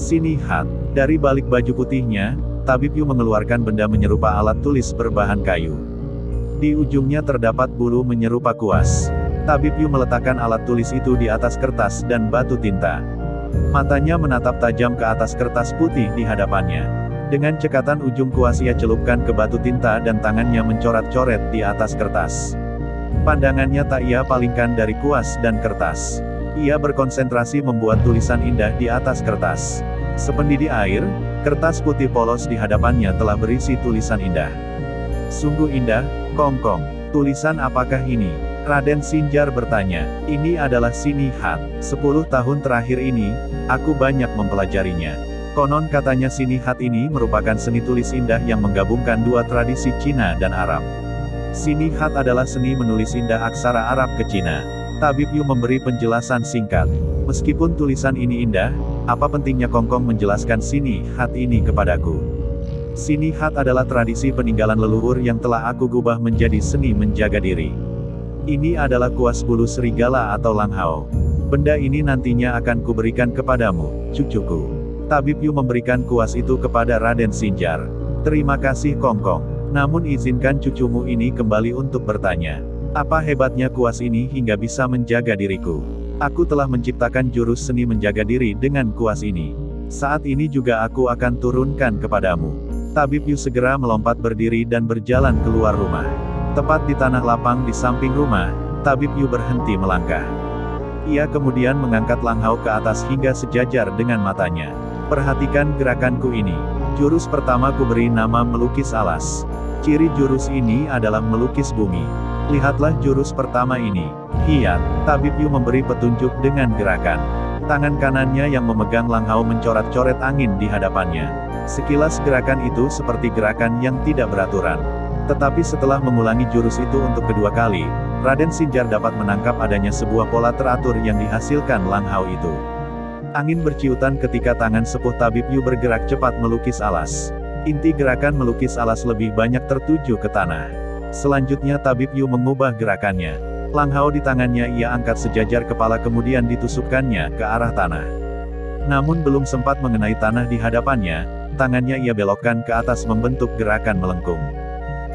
Sinihat. Dari balik baju putihnya, Tabib Yu mengeluarkan benda menyerupa alat tulis berbahan kayu. Di ujungnya terdapat bulu menyerupa kuas. Tabib Yu meletakkan alat tulis itu di atas kertas dan batu tinta. Matanya menatap tajam ke atas kertas putih di hadapannya. Dengan cekatan ujung kuas ia celupkan ke batu tinta dan tangannya mencoret-coret di atas kertas. Pandangannya tak ia palingkan dari kuas dan kertas. Ia berkonsentrasi membuat tulisan indah di atas kertas. Sependidih air, kertas putih polos di hadapannya telah berisi tulisan indah. Sungguh indah, Kongkong. Tulisan apakah ini? Raden Sinjar bertanya. Ini adalah Sinihat. 10 tahun terakhir ini, aku banyak mempelajarinya. Konon katanya Sinihat ini merupakan seni tulis indah yang menggabungkan dua tradisi Cina dan Arab. Sinihat adalah seni menulis indah aksara Arab ke Cina. Tabib Yu memberi penjelasan singkat. Meskipun tulisan ini indah, apa pentingnya Kongkong menjelaskan Sinihat ini kepadaku? Sinihat adalah tradisi peninggalan leluhur yang telah aku gubah menjadi seni menjaga diri. Ini adalah kuas bulu serigala atau langhao. Benda ini nantinya akan kuberikan kepadamu, cucuku. Tabib Yu memberikan kuas itu kepada Raden Sinjar. Terima kasih Kongkong. Namun izinkan cucumu ini kembali untuk bertanya. Apa hebatnya kuas ini hingga bisa menjaga diriku? Aku telah menciptakan jurus seni menjaga diri dengan kuas ini. Saat ini juga aku akan turunkan kepadamu. Tabib Yu segera melompat berdiri dan berjalan keluar rumah. Tepat di tanah lapang di samping rumah, Tabib Yu berhenti melangkah. Ia kemudian mengangkat langhao ke atas hingga sejajar dengan matanya. Perhatikan gerakanku ini. Jurus pertama ku beri nama melukis alas. Ciri jurus ini adalah melukis bumi. Lihatlah jurus pertama ini. Hiat. Tabib Yu memberi petunjuk dengan gerakan. Tangan kanannya yang memegang langhao mencoret-coret angin di hadapannya. Sekilas gerakan itu seperti gerakan yang tidak beraturan. Tetapi setelah mengulangi jurus itu untuk kedua kali, Raden Sinjar dapat menangkap adanya sebuah pola teratur yang dihasilkan langhao itu. Angin berciutan ketika tangan sepuh Tabib Yu bergerak cepat melukis alas. Inti gerakan melukis alas lebih banyak tertuju ke tanah. Selanjutnya Tabib Yu mengubah gerakannya. Langhao di tangannya ia angkat sejajar kepala kemudian ditusukkannya ke arah tanah. Namun belum sempat mengenai tanah di hadapannya, tangannya ia belokkan ke atas membentuk gerakan melengkung.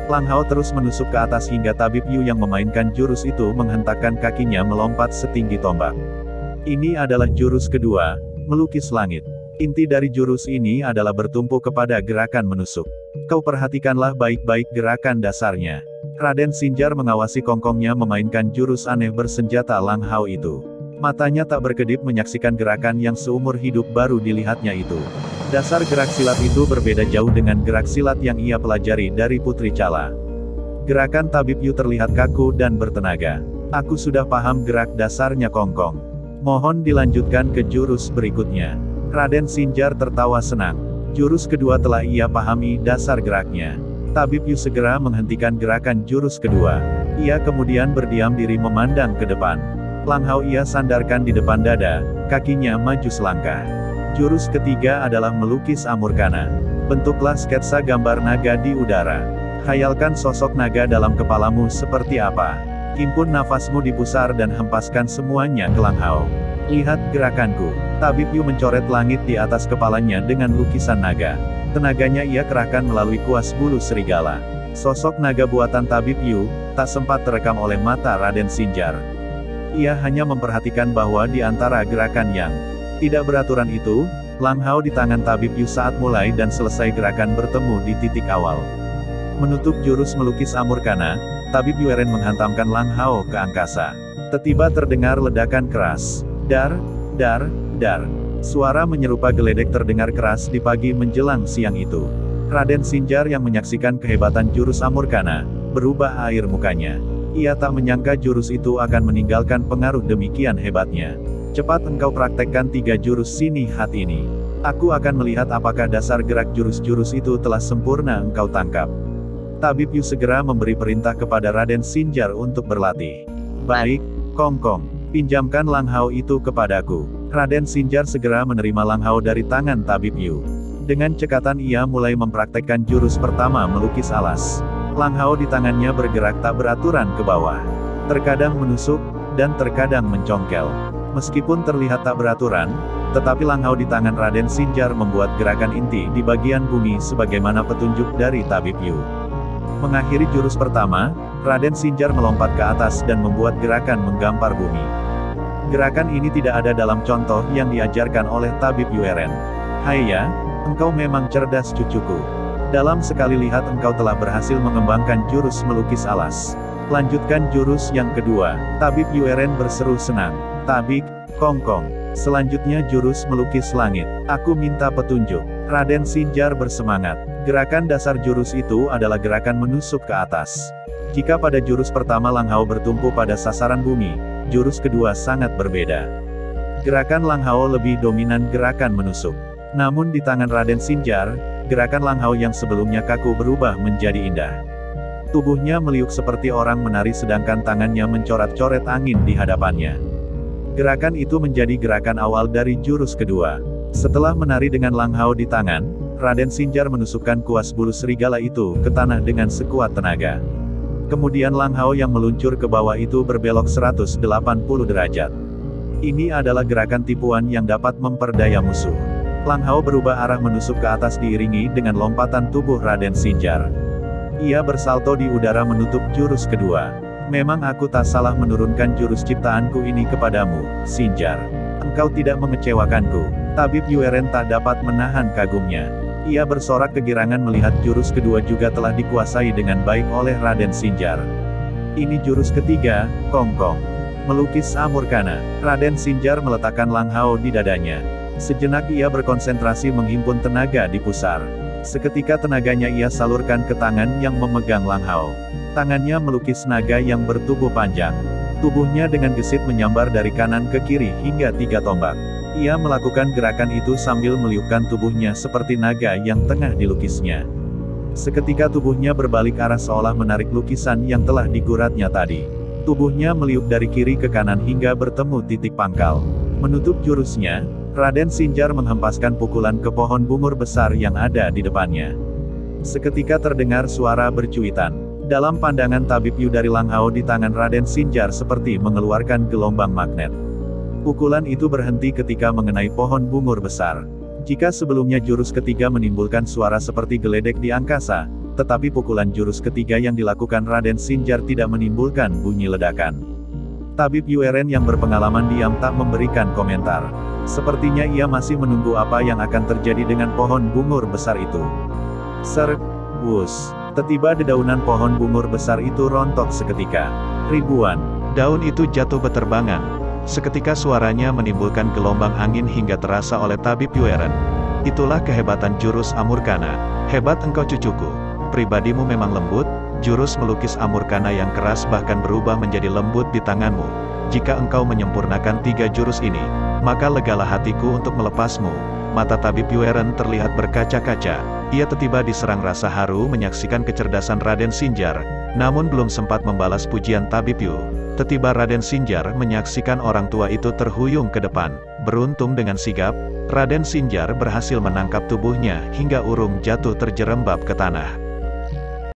Langhao terus menusuk ke atas hingga Tabib Yu yang memainkan jurus itu menghentakkan kakinya melompat setinggi tombak. Ini adalah jurus kedua, melukis langit. Inti dari jurus ini adalah bertumpu kepada gerakan menusuk. Kau perhatikanlah baik-baik gerakan dasarnya. Raden Sinjar mengawasi Kongkongnya memainkan jurus aneh bersenjata langhao itu. Matanya tak berkedip menyaksikan gerakan yang seumur hidup baru dilihatnya itu. Dasar gerak silat itu berbeda jauh dengan gerak silat yang ia pelajari dari Putri Cala. Gerakan Tabib Yu terlihat kaku dan bertenaga. Aku sudah paham gerak dasarnya Kongkong. Mohon dilanjutkan ke jurus berikutnya. Raden Sinjar tertawa senang. Jurus kedua telah ia pahami dasar geraknya. Tabib Yu segera menghentikan gerakan jurus kedua. Ia kemudian berdiam diri memandang ke depan. Langhao ia sandarkan di depan dada, kakinya maju selangkah. Jurus ketiga adalah melukis Amurkana. Bentuklah sketsa gambar naga di udara. Khayalkan sosok naga dalam kepalamu seperti apa. Himpun nafasmu di pusar dan hempaskan semuanya ke langhao. Lihat gerakanku. Tabib Yu mencoret langit di atas kepalanya dengan lukisan naga. Tenaganya ia kerahkan melalui kuas bulu serigala. Sosok naga buatan Tabib Yu tak sempat terekam oleh mata Raden Sinjar. Ia hanya memperhatikan bahwa di antara gerakan yang tidak beraturan itu, langhao di tangan Tabib Yu saat mulai dan selesai gerakan bertemu di titik awal. Menutup jurus melukis Amurkana, Tabib Yu Eren menghantamkan langhao ke angkasa. Tiba-tiba terdengar ledakan keras. Dar, dar, dar. Suara menyerupa geledek terdengar keras di pagi menjelang siang itu. Raden Sinjar yang menyaksikan kehebatan jurus Amurkana, berubah air mukanya. Ia tak menyangka jurus itu akan meninggalkan pengaruh demikian hebatnya. Cepat engkau praktekkan 3 jurus Sinihat ini. Aku akan melihat apakah dasar gerak jurus-jurus itu telah sempurna engkau tangkap. Tabib Yu segera memberi perintah kepada Raden Sinjar untuk berlatih. Baik, Kongkong. Pinjamkan langhao itu kepadaku. Raden Sinjar segera menerima langhao dari tangan Tabib Yu. Dengan cekatan ia mulai mempraktekkan jurus pertama melukis alas. Langhao di tangannya bergerak tak beraturan ke bawah. Terkadang menusuk, dan terkadang mencongkel. Meskipun terlihat tak beraturan, Tetapi Langhao di tangan Raden Sinjar membuat gerakan inti di bagian bumi sebagaimana petunjuk dari Tabib Yu. Mengakhiri jurus pertama, Raden Sinjar melompat ke atas dan membuat gerakan menggampar bumi. Gerakan ini tidak ada dalam contoh yang diajarkan oleh Tabib Yu Eren. Haiya, engkau memang cerdas cucuku. Dalam sekali lihat engkau telah berhasil mengembangkan jurus melukis alas. Lanjutkan jurus yang kedua. Tabib Yu Eren berseru senang. Tabik, Kongkong. Selanjutnya jurus melukis langit. Aku minta petunjuk. Raden Sinjar bersemangat. Gerakan dasar jurus itu adalah gerakan menusuk ke atas. Jika pada jurus pertama Langhao bertumpu pada sasaran bumi, jurus kedua sangat berbeda. Gerakan Langhao lebih dominan gerakan menusuk. Namun di tangan Raden Sinjar, gerakan Langhao yang sebelumnya kaku berubah menjadi indah. Tubuhnya meliuk seperti orang menari sedangkan tangannya mencoret-coret angin di hadapannya. Gerakan itu menjadi gerakan awal dari jurus kedua. Setelah menari dengan Langhao di tangan, Raden Sinjar menusukkan kuas bulu serigala itu ke tanah dengan sekuat tenaga. Kemudian Langhao yang meluncur ke bawah itu berbelok 180 derajat. Ini adalah gerakan tipuan yang dapat memperdaya musuh. Langhao berubah arah menusuk ke atas diiringi dengan lompatan tubuh Raden Sinjar. Ia bersalto di udara menutup jurus kedua. Memang aku tak salah menurunkan jurus ciptaanku ini kepadamu, Sinjar. Engkau tidak mengecewakanku. Tabib Yu Eren tak dapat menahan kagumnya. Ia bersorak kegirangan melihat jurus kedua juga telah dikuasai dengan baik oleh Raden Sinjar. Ini jurus ketiga, Kongkong. Melukis Amurkana. Raden Sinjar meletakkan Langhao di dadanya. Sejenak ia berkonsentrasi menghimpun tenaga di pusar. Seketika tenaganya ia salurkan ke tangan yang memegang Langhao. Tangannya melukis naga yang bertubuh panjang. Tubuhnya dengan gesit menyambar dari kanan ke kiri hingga 3 tombak. Ia melakukan gerakan itu sambil meliupkan tubuhnya seperti naga yang tengah dilukisnya. Seketika tubuhnya berbalik arah seolah menarik lukisan yang telah diguratnya tadi. Tubuhnya meliup dari kiri ke kanan hingga bertemu titik pangkal. Menutup jurusnya, Raden Sinjar menghempaskan pukulan ke pohon bungur besar yang ada di depannya. Seketika terdengar suara bercuitan. Dalam pandangan Tabib Yu dari Langhao di tangan Raden Sinjar seperti mengeluarkan gelombang magnet. Pukulan itu berhenti ketika mengenai pohon bungur besar. Jika sebelumnya jurus ketiga menimbulkan suara seperti geledek di angkasa, tetapi pukulan jurus ketiga yang dilakukan Raden Sinjar tidak menimbulkan bunyi ledakan. Tabib Yu Eren yang berpengalaman diam tak memberikan komentar. Sepertinya ia masih menunggu apa yang akan terjadi dengan pohon bungur besar itu. Ser, wus. Tiba-tiba dedaunan pohon bungur besar itu rontok seketika. Ribuan daun itu jatuh beterbangan. Seketika suaranya menimbulkan gelombang angin hingga terasa oleh Tabib Yu Eren. Itulah kehebatan jurus Amurkana. Hebat engkau cucuku. Pribadimu memang lembut, jurus melukis Amurkana yang keras bahkan berubah menjadi lembut di tanganmu. Jika engkau menyempurnakan 3 jurus ini, maka legalah hatiku untuk melepasmu. Mata Tabib Yu Eren terlihat berkaca-kaca. Ia tiba-tiba diserang rasa haru menyaksikan kecerdasan Raden Sinjar, namun belum sempat membalas pujian Tabib Yu. Tiba-tiba Raden Sinjar menyaksikan orang tua itu terhuyung ke depan. Beruntung dengan sigap, Raden Sinjar berhasil menangkap tubuhnya hingga urung jatuh terjerembab ke tanah.